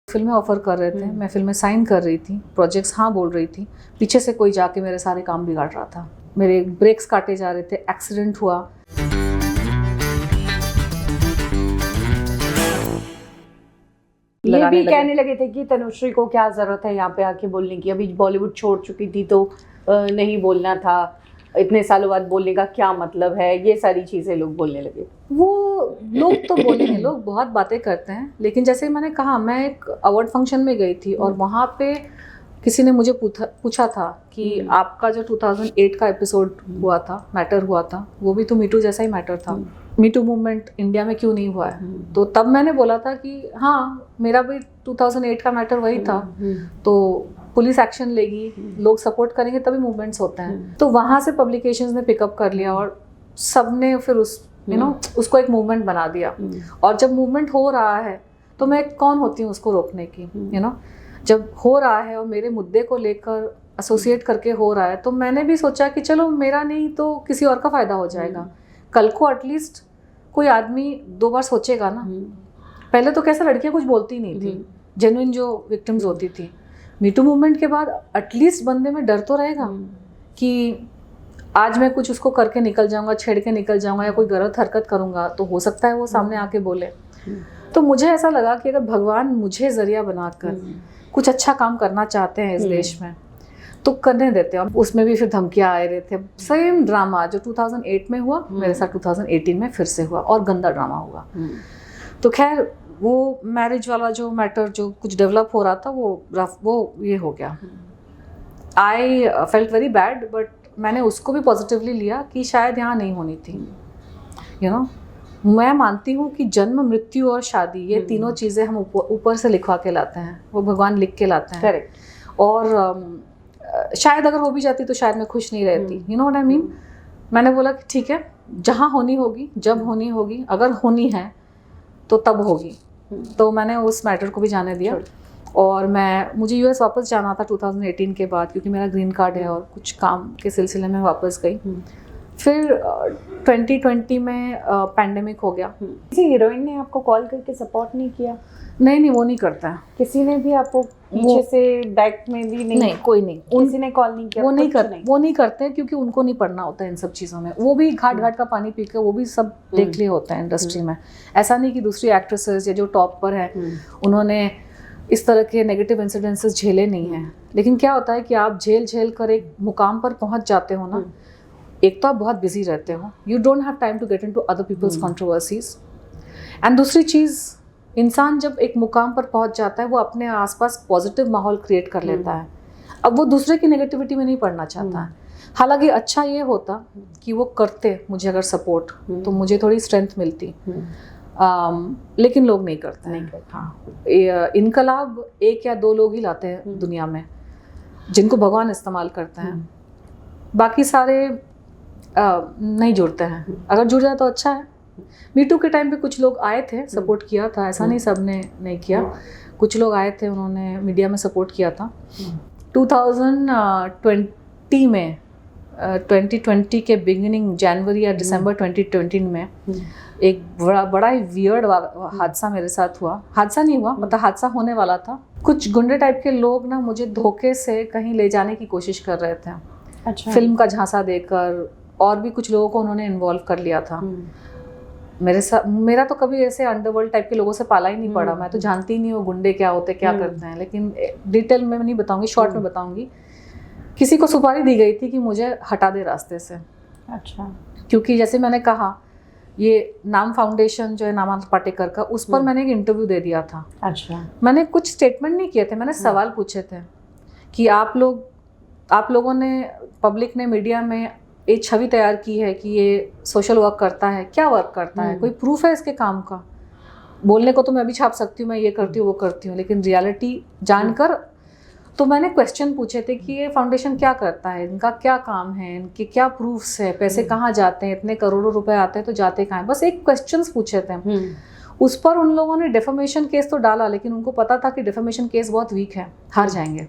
फिल्में ऑफर कर रहे थे, मैं फिल्में साइन कर रही थी, प्रोजेक्ट्स हाँ बोल रही थी, पीछे से कोई जाके मेरे सारे काम बिगाड़ रहा था, मेरे ब्रेक्स काटे जा रहे थे, एक्सीडेंट हुआ। ये भी कहने लगे थे कि तनुश्री को क्या जरूरत है यहाँ पे आके बोलने की, अभी बॉलीवुड छोड़ चुकी थी तो नहीं बोलना था, इतने सालों बाद बोलने का क्या मतलब है, ये सारी चीजें लोग बोलने लगे। वो लोग तो बोलेंगे, लोग बहुत बातें करते हैं, लेकिन जैसे मैंने कहा, मैं एक अवार्ड फंक्शन में गई थी और वहाँ पे किसी ने मुझे पूछा था कि आपका जो 2008 का एपिसोड हुआ था, मैटर हुआ था, वो भी तो मीटू जैसा ही मैटर था, मीटू मूवमेंट इंडिया में क्यों नहीं हुआ है? तो तब मैंने बोला था कि हाँ, मेरा भी 2008 का मैटर वही था, तो पुलिस एक्शन लेगी, लोग सपोर्ट करेंगे तभी मूवमेंट्स होते हैं। तो वहाँ से पब्लिकेशंस ने पिकअप कर लिया और सबने फिर उसको एक मूवमेंट बना दिया। और जब मूवमेंट हो रहा है तो मैं कौन होती हूँ उसको रोकने की, जब हो रहा है और मेरे मुद्दे को लेकर एसोसिएट करके हो रहा है, तो मैंने भी सोचा कि चलो मेरा नहीं तो किसी और का फायदा हो जाएगा। कल को एटलीस्ट कोई आदमी 2 बार सोचेगा ना। पहले तो कैसा, लड़कियां कुछ बोलती नहीं थी, जेन्युइन जो विक्टिम्स होती थी। मीटू मूवमेंट के बाद एटलीस्ट बंदे में डर तो रहेगा कि आज मैं कुछ उसको करके निकल जाऊंगा, छेड़ के निकल जाऊंगा या कोई गलत हरकत करूंगा तो हो सकता है वो सामने आके बोले। तो मुझे ऐसा लगा कि अगर भगवान मुझे जरिया बनाकर कुछ अच्छा काम करना चाहते हैं इस देश में तो करने देते हैं। और उसमें भी फिर धमकियां आ रहे थे, सेम ड्रामा जो 2008 में हुआ मेरे साथ 2018 में फिर से हुआ और गंदा ड्रामा हुआ। तो खैर वो मैरिज वाला जो मैटर जो कुछ डेवलप हो रहा था वो ये हो गया। I felt very bad, but मैंने उसको भी पॉजिटिवली लिया कि शायद यहाँ नहीं होनी थी। मैं मानती हूँ कि जन्म, मृत्यु और शादी, ये तीनों चीज़ें हम ऊपर से लिखवा के लाते हैं, वो भगवान लिख के लाते हैं। करेक्ट। और शायद अगर हो भी जाती तो शायद मैं खुश नहीं रहती। You know what I mean. मैंने बोला कि ठीक है, जहाँ होनी होगी, जब होनी होगी, अगर होनी है तो तब होगी। तो मैंने उस मैटर को भी जाने दिया और मुझे यूएस वापस जाना था 2018 के बाद, क्योंकि मेरा ग्रीन कार्ड है और कुछ काम के सिलसिले में वापस गई। फिर 2020 में पैंडेमिक हो गया। किसी हीरोइन ने आपको कॉल करके सपोर्ट नहीं किया? नहीं, वो नहीं करता है। किसी ने भी आपको पीछे से बैक में भी नहीं? कोई नहीं, किसी ने कॉल नहीं किया? वो नहीं करते क्योंकि उनको नहीं पढ़ना होता है इन सब चीज़ों में। वो भी घाट का पानी पी के वो भी सब देख लिए होता है इंडस्ट्री में। ऐसा नहीं कि दूसरी एक्ट्रेसेस या जो टॉप पर है उन्होंने इस तरह के नेगेटिव इंसिडेंसेस झेले नहीं हैं। लेकिन क्या होता है कि आप झेल कर एक मुकाम पर पहुंच जाते हो ना, एक तो आप बहुत बिजी रहते हो, you don't have time to get into other people's controversies. And दूसरी चीज़, इंसान जब एक मुकाम पर पहुंच जाता है वो अपने आसपास पॉजिटिव माहौल क्रिएट कर लेता है। अब वो दूसरे की नेगेटिविटी में नहीं पड़ना चाहता है। हालांकि अच्छा ये होता कि वो करते मुझे अगर सपोर्ट, तो मुझे थोड़ी स्ट्रेंथ मिलती। लेकिन लोग नहीं करते हैं। हाँ, इनकलाब 1 या 2 लोग ही लाते हैं दुनिया में, जिनको भगवान इस्तेमाल करते हैं। बाकी सारे नहीं जुड़ते हैं। अगर जुड़ जाए तो अच्छा है। मीटू के टाइम पे कुछ लोग आए थे, सपोर्ट किया था, ऐसा नहीं सब ने नहीं किया। कुछ लोग आए थे, उन्होंने मीडिया में सपोर्ट किया था। 2020 में 2020 के बिगिनिंग, जनवरी या दिसंबर 2020 में एक बड़ा ही वियर्ड हादसा मेरे साथ हुआ। हादसा नहीं हुआ, मतलब हादसा होने वाला था। कुछ गुंडे टाइप के लोग ना मुझे धोखे से कहीं ले जाने की कोशिश कर रहे थे। अच्छा। फिल्म का झांसा देकर, और भी कुछ लोगों को उन्होंने इन्वॉल्व कर लिया था। मेरा तो कभी ऐसे अंडरवर्ल्ड टाइप के लोगों से पाला ही नहीं पड़ा। मैं तो जानती ही नहीं हूँ गुंडे क्या होते, क्या करते हैं। लेकिन डिटेल में नहीं बताऊंगी, शॉर्ट में बताऊंगी। किसी को सुपारी दी गई थी कि मुझे हटा दे रास्ते से। अच्छा। क्योंकि जैसे मैंने कहा, ये नाम फाउंडेशन जो है नामा पाटेकर का, उस पर मैंने एक इंटरव्यू दे दिया था। अच्छा। मैंने कुछ स्टेटमेंट नहीं किए थे, मैंने सवाल पूछे थे कि आप लोगों ने, पब्लिक ने, मीडिया में एक छवि तैयार की है कि ये सोशल वर्क करता है, क्या वर्क करता है, कोई प्रूफ है इसके काम का? बोलने को तो मैं भी छाप सकती हूँ, मैं ये करती हूँ वो करती हूँ, लेकिन रियलिटी जानकर तो मैंने क्वेश्चन पूछे थे कि ये फाउंडेशन क्या करता है, इनका क्या काम है, इनके क्या प्रूफ्स है, पैसे कहाँ जाते हैं, इतने करोड़ों रुपए आते हैं तो जाते कहाँ हैं। बस एक क्वेश्चंस पूछे थे। उस पर उन लोगों ने डिफेमेशन केस तो डाला, लेकिन उनको पता था कि डिफेमेशन केस बहुत वीक है, हार जाएंगे।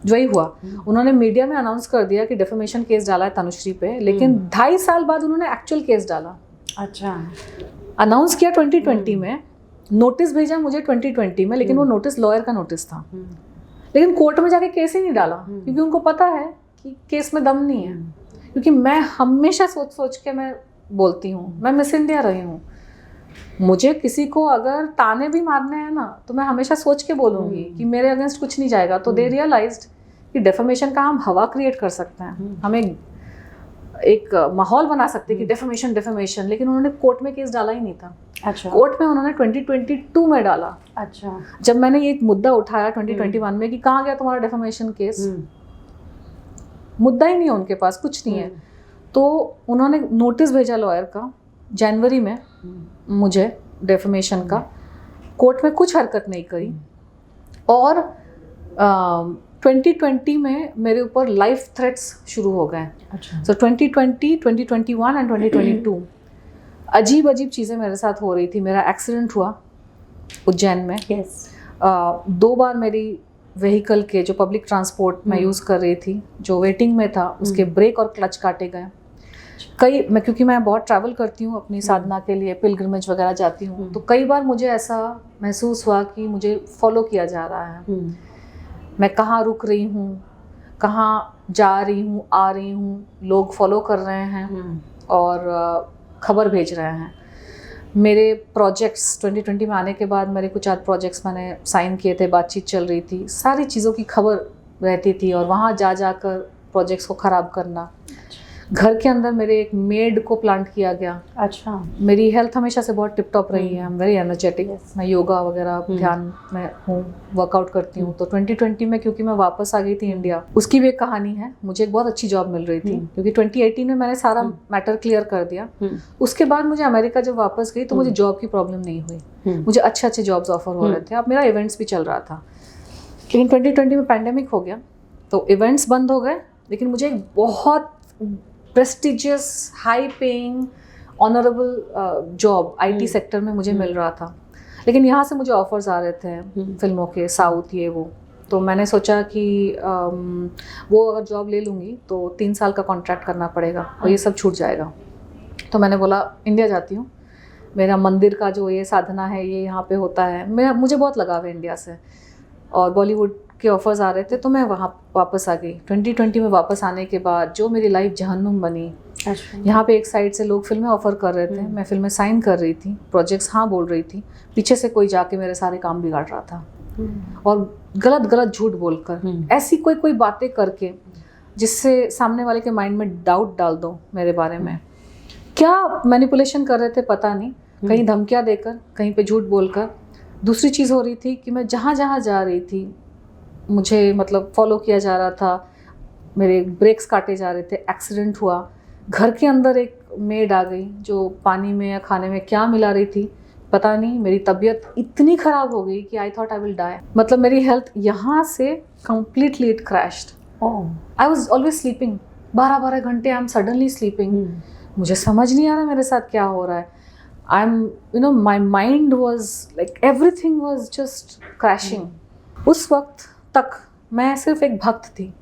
जो ही हुआ, उन्होंने मीडिया में अनाउंस कर दिया कि डिफेमेशन केस डाला है तनुश्री पे, लेकिन 2.5 साल बाद उन्होंने एक्चुअल केस डाला। अच्छा। अनाउंस किया 2020 में, नोटिस भेजा मुझे 2020 में, लेकिन वो नोटिस लॉयर का नोटिस था, लेकिन कोर्ट में जाके केस ही नहीं डाला, क्योंकि उनको पता है कि केस में दम नहीं है। क्योंकि मैं हमेशा सोच सोच के मैं बोलती हूँ, मैं मिस इंडिया रही हूँ, मुझे किसी को अगर ताने भी मारने हैं ना तो मैं हमेशा सोच के बोलूँगी कि मेरे अगेंस्ट कुछ नहीं जाएगा। तो दे रियलाइज्ड कि डेफेमेशन का हम हवा क्रिएट कर सकते हैं, हम एक माहौल बना सकते हैं कि डेफेमेशन, लेकिन उन्होंने कोर्ट में केस डाला ही नहीं था। अच्छा। कोर्ट में उन्होंने 2022 में डाला। अच्छा। जब मैंने ये मुद्दा उठाया 2021 में कि कहाँ गया तुम्हारा डेफेमेशन केस, मुद्दा ही नहीं है उनके पास, कुछ नहीं है। तो उन्होंने नोटिस भेजा लॉयर का जनवरी में मुझे डेफेमेशन का, कोर्ट में कुछ हरकत नहीं करी, और 2020 में मेरे ऊपर लाइफ थ्रेट्स शुरू हो गए। अच्छा। सो 2020, 2021 एंड 2022 अजीब अजीब चीज़ें मेरे साथ हो रही थी। मेरा एक्सीडेंट हुआ उज्जैन में। यस। 2 बार मेरी व्हीकल के जो पब्लिक ट्रांसपोर्ट मैं यूज़ कर रही थी, जो वेटिंग में था, उसके ब्रेक और क्लच काटे गए। क्योंकि मैं बहुत ट्रैवल करती हूँ अपनी साधना के लिए, पिलग्रिमेज वगैरह जाती हूँ, तो कई बार मुझे ऐसा महसूस हुआ कि मुझे फॉलो किया जा रहा है। मैं कहाँ रुक रही हूँ, कहाँ जा रही हूँ, आ रही हूँ, लोग फॉलो कर रहे हैं और खबर भेज रहे हैं। मेरे प्रोजेक्ट्स 2020 में आने के बाद मेरे कुछ 8 प्रोजेक्ट्स मैंने साइन किए थे, बातचीत चल रही थी, सारी चीज़ों की खबर रहती थी, और वहाँ जाकर प्रोजेक्ट्स को ख़राब करना। घर के अंदर मेरे एक मेड को प्लांट किया गया। अच्छा। मेरी हेल्थ हमेशा से बहुत टिप टॉप रही है, आई एम वेरी एनर्जेटिक। मैं योगा वगैरह ध्यान में हूँ, वर्कआउट करती हूँ। तो 2020 में क्योंकि मैं वापस आ गई थी इंडिया, उसकी भी एक कहानी है। मुझे एक बहुत अच्छी जॉब मिल रही थी, क्योंकि 2018 में मैंने सारा मैटर क्लियर कर दिया। उसके बाद मुझे अमेरिका जब वापस गई तो मुझे जॉब की प्रॉब्लम नहीं हुई, मुझे अच्छे जॉब्स ऑफर हो रहे थे। अब मेरा इवेंट्स भी चल रहा था, लेकिन 2020 में पैंडेमिक हो गया तो इवेंट्स बंद हो गए। लेकिन मुझे एक बहुत prestigious, high paying, honourable job IT sector में मुझे मिल रहा था। लेकिन यहाँ से मुझे ऑफर्स आ रहे थे फिल्मों के, साउथ ये वो। तो मैंने सोचा कि वो अगर जॉब ले लूँगी तो 3 साल का कॉन्ट्रैक्ट करना पड़ेगा और ये सब छूट जाएगा। तो मैंने बोला इंडिया जाती हूँ, मेरा मंदिर का जो ये साधना है ये यहाँ पे होता है, मुझे बहुत लगाव है इंडिया से, और बॉलीवुड के ऑफर्स आ रहे थे, तो मैं वहाँ वापस आ गई। 2020 में वापस आने के बाद जो मेरी लाइफ जहन्नुम बनी। यहाँ पे एक साइड से लोग फिल्में ऑफर कर रहे थे, मैं फिल्में साइन कर रही थी, प्रोजेक्ट्स हाँ बोल रही थी, पीछे से कोई जाके मेरे सारे काम बिगाड़ रहा था, और गलत झूठ बोलकर, ऐसी कोई बातें करके जिससे सामने वाले के माइंड में डाउट डाल दो मेरे बारे में। क्या मैनिपुलेशन कर रहे थे पता नहीं, कहीं धमकियाँ देकर, कहीं पे झूठ बोलकर। दूसरी चीज़ हो रही थी कि मैं जहाँ जा रही थी मुझे मतलब फॉलो किया जा रहा था, मेरे ब्रेक्स काटे जा रहे थे, एक्सीडेंट हुआ। घर के अंदर एक मेड आ गई जो पानी में या खाने में क्या मिला रही थी पता नहीं, मेरी तबीयत इतनी ख़राब हो गई कि I thought I will die. मतलब मेरी हेल्थ यहाँ से completely it crashed. I was always sleeping 12-12 घंटे, आई एम सडनली स्लीपिंग। मुझे समझ नहीं आ रहा मेरे साथ क्या हो रहा है। I am my mind was like everything was just crashing. उस वक्त तक मैं सिर्फ एक भक्त थी,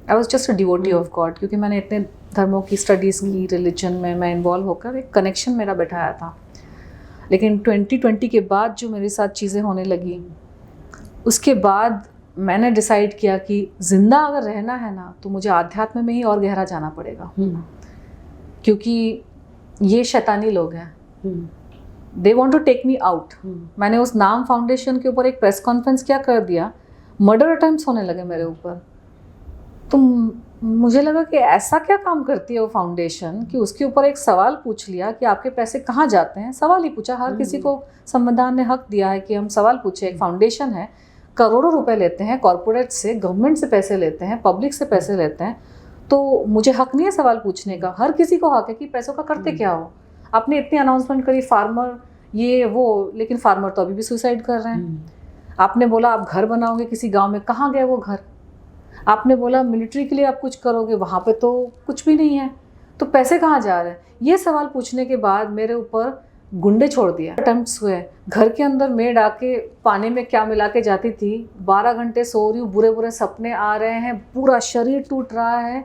I was just a devotee of God, क्योंकि मैंने इतने धर्मों की स्टडीज़ की, रिलीजन में मैं इन्वॉल्व होकर एक कनेक्शन मेरा बैठाया था। लेकिन 2020 के बाद जो मेरे साथ चीज़ें होने लगी, उसके बाद मैंने डिसाइड किया कि ज़िंदा अगर रहना है ना तो मुझे आध्यात्म में ही और गहरा जाना पड़ेगा, क्योंकि ये शैतानी लोग हैं, they want to take me out. मैंने उस नाम फाउंडेशन के ऊपर एक प्रेस कॉन्फ्रेंस क्या कर दिया, मर्डर अटेम्प्ट्स होने लगे मेरे ऊपर। तो मुझे लगा कि ऐसा क्या काम करती है वो फाउंडेशन कि उसके ऊपर एक सवाल पूछ लिया कि आपके पैसे कहाँ जाते हैं। सवाल ही पूछा, हर किसी को संविधान ने हक दिया है कि हम सवाल पूछे। एक फाउंडेशन है, करोड़ों रुपए लेते हैं कॉरपोरेट से, गवर्नमेंट से पैसे लेते हैं, पब्लिक से पैसे लेते हैं, तो मुझे हक नहीं है सवाल पूछने का। हर किसी को हक है कि पैसों का करते क्या हो। आपने इतनी अनाउंसमेंट करी, फार्मर ये वो, लेकिन फार्मर तो अभी भी सुसाइड कर रहे हैं। आपने बोला आप घर बनाओगे किसी गांव में, कहाँ गए वो घर। आपने बोला मिलिट्री के लिए आप कुछ करोगे, वहाँ पे तो कुछ भी नहीं है, तो पैसे कहाँ जा रहे हैं। ये सवाल पूछने के बाद मेरे ऊपर गुंडे छोड़ दिया, अटेम्प्ट्स हुए। घर के अंदर मेड आके पानी में क्या मिला के जाती थी, 12 घंटे सो रही हूँ, बुरे बुरे सपने आ रहे हैं, पूरा शरीर टूट रहा है।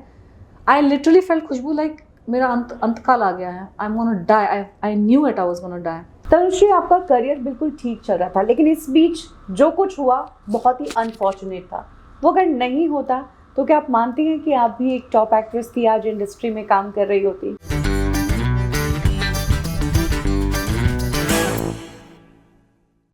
आई लिटरली फेल्ट खुशबू लाइक मेरा अंतकाल आ गया है, I am gonna die, I knew it, I was gonna die. Tanushree, आपका करियर बिल्कुल ठीक चल रहा था, लेकिन इस बीच जो कुछ हुआ बहुत ही अनफॉर्चुनेट था। वो अगर नहीं होता तो क्या आप मानती हैं कि आप भी एक टॉप एक्ट्रेस थी, आज इंडस्ट्री में काम कर रही होती?